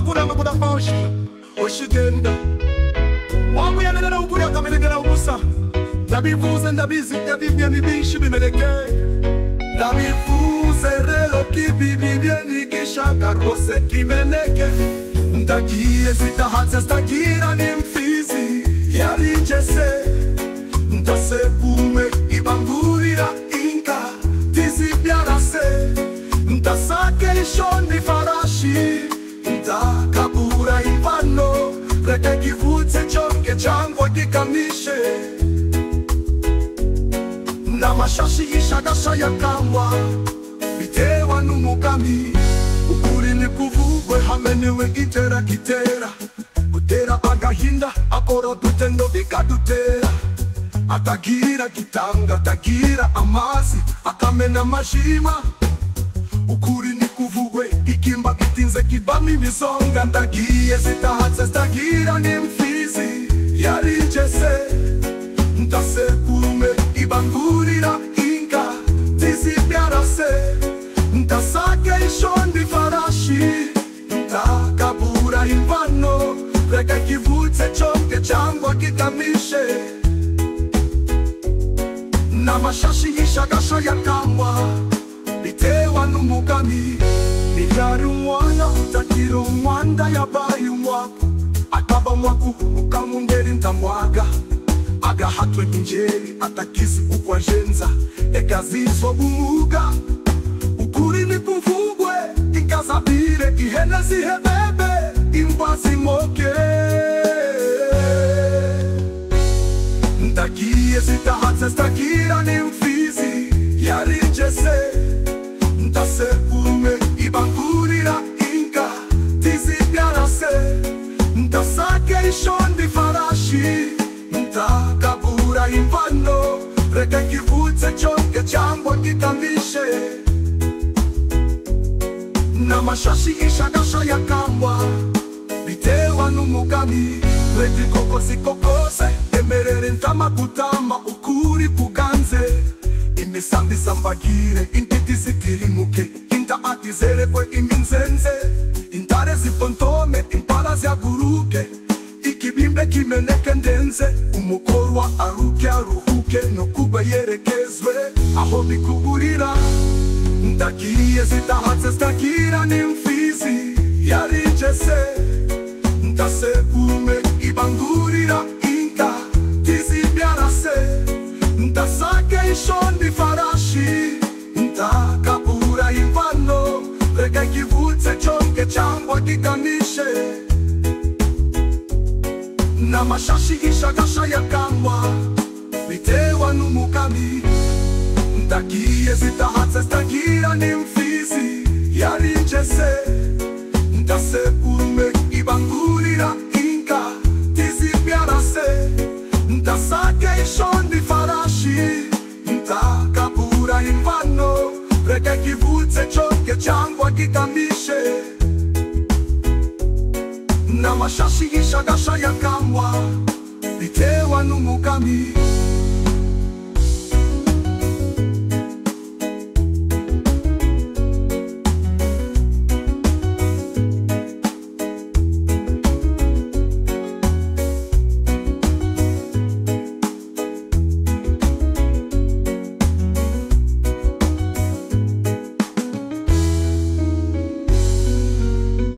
kuranga kudafasha oshigenda wamuyana ukuri akamenegera ubusa ndabivuze ndabizi byabibye nibishi bimeneke ndabivuze rero kibibibye nikishaka rwose kimeneke ndagiye zitahatse stagira n'imfizi yarijese ndasepume ibangurira inka tizibyarase ndasake ishoni farashi ndakabura imvano reke kivutse chonge cyangwa gikamishe n'amashashi y'ishagasha yakangwa bitewa n'umugami ukuri ni kuvugwe hamenewe itera kitera utera agahinda akora dutendo bikadutera atagira gitanga atagira amazi akamena amashima ukuri ni kuvugwe ikimba gitinze kibamo ibisonga ndagiye zitahatse stagira n'imfizi yarijese ndasekurume ibangurira inka tizibyarase ndasake ishondi farashi ndakabura imvano reka kivutse chonge cyangwa kikamishe n'amashashi y'ishagasha yakangwa bitewa n'umugami nibyari umwana utagira umwanda yabaye umwaku akaba mwaku ukamungeri ndamwaga agahatwe ingeri atakizi uko ajenza ekazizo bumuga ukuri ni kuvugwe ikazabire ihene zihebebe imva zimoke ndagiye zitahatse stagira n'imfizi yarijese ndasepume ibangurira inka tizibyarase ndasake ishondi farashi ndakabura imvano reka kivutse chonge cyangwa gikamishe n'amashashi y'ishagasha yakangwa bitewa n'umugami reka koko zikokose emerere ntamagutama ukuri kuganze imisambi zambagire intiti zitirimuke inda atizerekwe iminzenze intare zifontome impala zihaguruke ikibimbe kimeneke ndenze umukorwa aruke aruhuke no kuba yerekezwe aho bikuburira ndagiye zitahatse stagira n'imfizi yarijese ndasekurume ibangurira inka tizibyarase ndasake ishondi farashi ndakabura imvano reka kivutse chonge cyangwa gikamishe n'amashashi y'ishagasha yakangwa bitewa n'umugami ndagiye zitahatse stagira n'imfizi yarijese ndasekurume ibangurira inka tizibyarase ndasake ishondi farashi ndakabura imvano reka kivutse chonge cyangwa gikamishe n'amashashi y'ishagasha yakangwa bitewa n'umugami